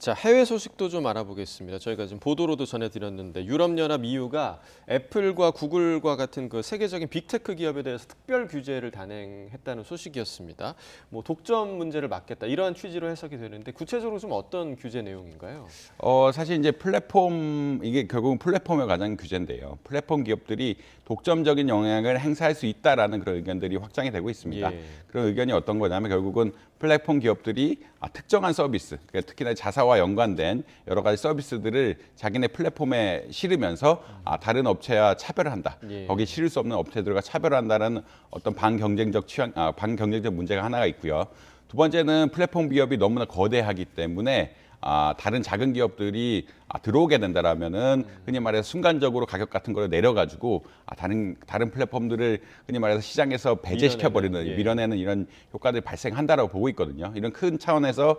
자, 해외 소식도 좀 알아보겠습니다. 저희가 지금 보도로도 전해드렸는데 유럽연합 EU가 애플과 구글과 같은 그 세계적인 빅테크 기업에 대해서 특별 규제를 단행했다는 소식이었습니다. 뭐 독점 문제를 막겠다 이러한 취지로 해석이 되는데 구체적으로 좀 어떤 규제 내용인가요? 사실 이제 이게 결국은 플랫폼에 관한 규제인데요. 플랫폼 기업들이 독점적인 영향을 행사할 수 있다라는 그런 의견들이 확장이 되고 있습니다. 예. 그런 의견이 어떤 거냐면 결국은 플랫폼 기업들이 특정한 서비스, 그러니까 특히나 자사와 연관된 여러 가지 서비스들을 자기네 플랫폼에 실으면서 다른 업체와 차별을 한다. 예. 거기 실을 수 없는 업체들과 차별한다는 어떤 반경쟁적 문제가 하나가 있고요. 두 번째는 플랫폼 기업이 너무나 거대하기 때문에 다른 작은 기업들이 들어오게 된다라면은 흔히 말해서 순간적으로 가격 같은 걸 내려가지고 다른 플랫폼들을 흔히 말해서 시장에서 밀어내는 이런 효과들이 발생한다라고 보고 있거든요. 이런 큰 차원에서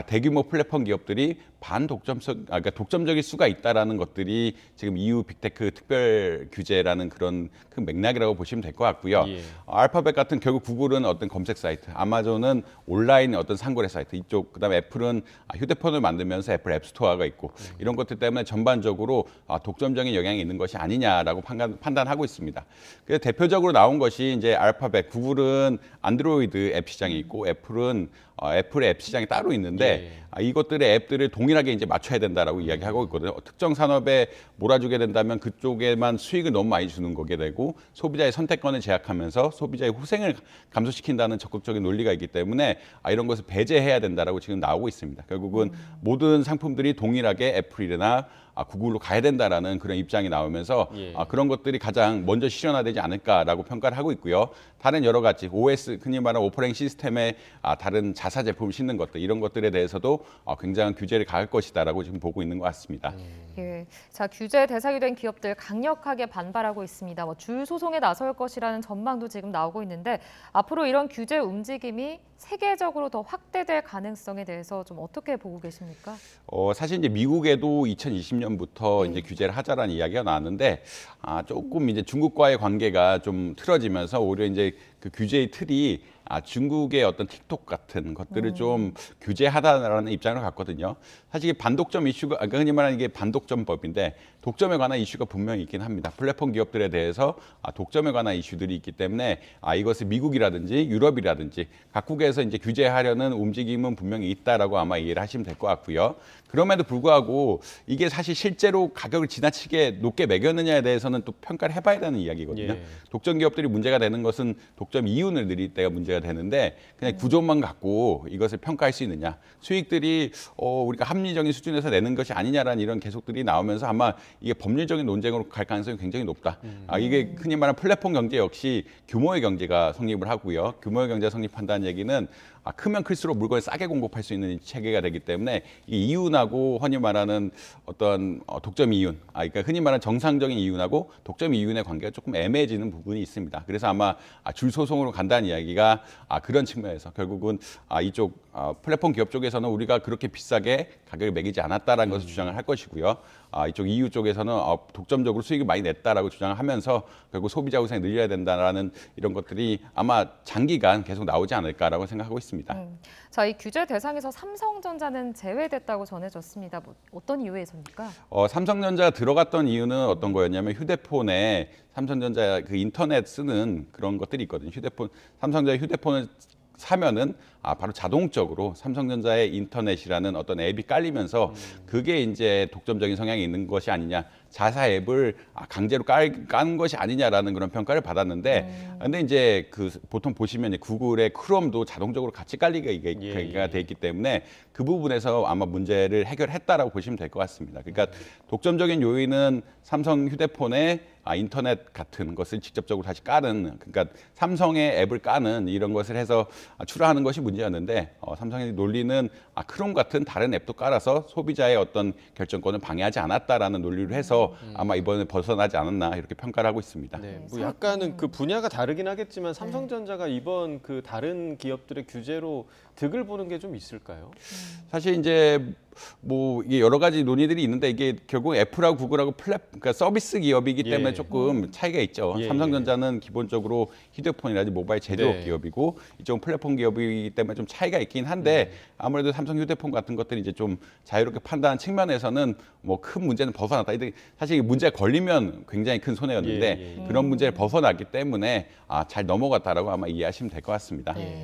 대규모 플랫폼 기업들이 그러니까 독점적일 수가 있다라는 것들이 지금 EU 빅테크 특별 규제라는 그런 큰 맥락이라고 보시면 될 것 같고요. 예. 알파벳 같은 결국 구글은 어떤 검색 사이트, 아마존은 온라인 어떤 상거래 사이트 이쪽, 그다음에 애플은 휴대폰을 만들면서 애플 앱스토어가 있고 이런 것들 때문에 전반적으로 독점적인 영향이 있는 것이 아니냐라고 판단하고 있습니다. 그래서 대표적으로 나온 것이 이제 알파벳, 구글은 안드로이드 앱 시장이 있고 애플은 애플의 앱 시장이 따로 있는데 이것들의 앱들을 동일하게 이제 맞춰야 된다라고 이야기하고 있거든요. 특정 산업에 몰아주게 된다면 그쪽에만 수익을 너무 많이 주는 거게 되고 소비자의 선택권을 제약하면서 소비자의 후생을 감소시킨다는 적극적인 논리가 있기 때문에 이런 것을 배제해야 된다라고 지금 나오고 있습니다. 결국은 모든 상품들이 동일하게 애플이나 구글로 가야 된다라는 그런 입장이 나오면서 그런 것들이 가장 먼저 실현화되지 않을까라고 평가를 하고 있고요. 다른 여러 가지 OS, 흔히 말하는 오퍼레이팅 시스템에 다른 자사 제품을 싣는 것들 이런 것들에 대해서도 굉장한 규제를 가할 것이다라고 지금 보고 있는 것 같습니다. 예, 자 규제 대상이 된 기업들 강력하게 반발하고 있습니다. 줄 소송에 나설 것이라는 전망도 지금 나오고 있는데 앞으로 이런 규제 움직임이 세계적으로 더 확대될 가능성에 대해서 좀 어떻게 보고 계십니까? 사실 이제 미국에도 2020년부터 이제 규제를 하자라는 이야기가 나왔는데 조금 이제 중국과의 관계가 좀 틀어지면서 오히려 이제 그 규제의 틀이 중국의 어떤 틱톡 같은 것들을 좀 규제하다라는 입장을 갖거든요. 사실 반독점 이슈가 흔히 말하는 이게 반독점법인데 독점에 관한 이슈가 분명히 있긴 합니다. 플랫폼 기업들에 대해서 독점에 관한 이슈들이 있기 때문에 이것을 미국이라든지 유럽이라든지 각국에서 이제 규제하려는 움직임은 분명히 있다라고 아마 이해를 하시면 될 것 같고요. 그럼에도 불구하고 이게 사실 실제로 가격을 지나치게 높게 매겼느냐에 대해서는 또 평가를 해봐야 되는 이야기거든요. 독점 기업들이 문제가 되는 것은 독점 이윤을 늘릴 때가 문제가 되는데 그냥 구조만 갖고 이것을 평가할 수 있느냐. 수익들이 우리가 합리적인 수준에서 내는 것이 아니냐라는 이런 계속들이 나오면서 아마 이게 법률적인 논쟁으로 갈 가능성이 굉장히 높다. 이게 흔히 말하는 플랫폼 경제 역시 규모의 경제가 성립을 하고요. 규모의 경제가 성립한다는 얘기는 크면 클수록 물건을 싸게 공급할 수 있는 체계가 되기 때문에 이 이윤하고 흔히 말하는 어떤 독점 이윤, 그러니까 흔히 말하는 정상적인 이윤하고 독점 이윤의 관계가 조금 애매해지는 부분이 있습니다. 그래서 아마 줄 소송으로 간다는 이야기가 그런 측면에서 결국은 이쪽 플랫폼 기업 쪽에서는 우리가 그렇게 비싸게 가격을 매기지 않았다라는 것을 주장을 할 것이고요. 이쪽 EU 쪽에서는 독점적으로 수익을 많이 냈다라고 주장을 하면서 결국 소비자 후생을 늘려야 된다라는 이런 것들이 아마 장기간 계속 나오지 않을까라고 생각하고 있습니다. 자, 이 규제 대상에서 삼성전자는 제외됐다고 전해졌습니다. 어떤 이유에서입니까? 삼성전자가 들어갔던 이유는 어떤 거였냐면 휴대폰에 삼성전자 그 인터넷 쓰는 그런 것들이 있거든요. 삼성전자 휴대폰을 사면은 바로 자동적으로 삼성전자의 인터넷이라는 어떤 앱이 깔리면서 그게 이제 독점적인 성향이 있는 것이 아니냐, 자사 앱을 강제로 까는 것이 아니냐라는 그런 평가를 받았는데, 근데 이제 보통 보시면 구글의 크롬도 자동적으로 같이 깔리게 돼 있기 때문에 그 부분에서 아마 문제를 해결했다라고 보시면 될 것 같습니다. 그러니까 독점적인 요인은 삼성 휴대폰에 인터넷 같은 것을 직접적으로 다시 까는, 그러니까 삼성의 앱을 까는 이런 것을 해서 출하하는 것이 문제였는데 삼성의 논리는 크롬 같은 다른 앱도 깔아서 소비자의 어떤 결정권을 방해하지 않았다라는 논리로 해서 아마 이번에 벗어나지 않았나 이렇게 평가를 하고 있습니다. 네, 뭐 약간은 그 분야가 다르긴 하겠지만 삼성전자가 이번 그 다른 기업들의 규제로 득을 보는 게 좀 있을까요? 사실 이제 뭐 이게 여러 가지 논의들이 있는데 이게 결국 애플하고 구글하고 그러니까 서비스 기업이기 때문에 예. 조금 차이가 있죠. 예, 삼성전자는 기본적으로 휴대폰이라든지 모바일 제조업 네. 기업이고 이쪽은 플랫폼 기업이기 때문에 좀 차이가 있긴 한데 아무래도 삼성 휴대폰 같은 것들이 이제 좀 자유롭게 판단한 측면에서는 뭐 큰 문제는 벗어났다. 사실 문제가 걸리면 굉장히 큰 손해였는데 예. 그런 문제를 벗어났기 때문에 잘 넘어갔다라고 아마 이해하시면 될 것 같습니다. 네.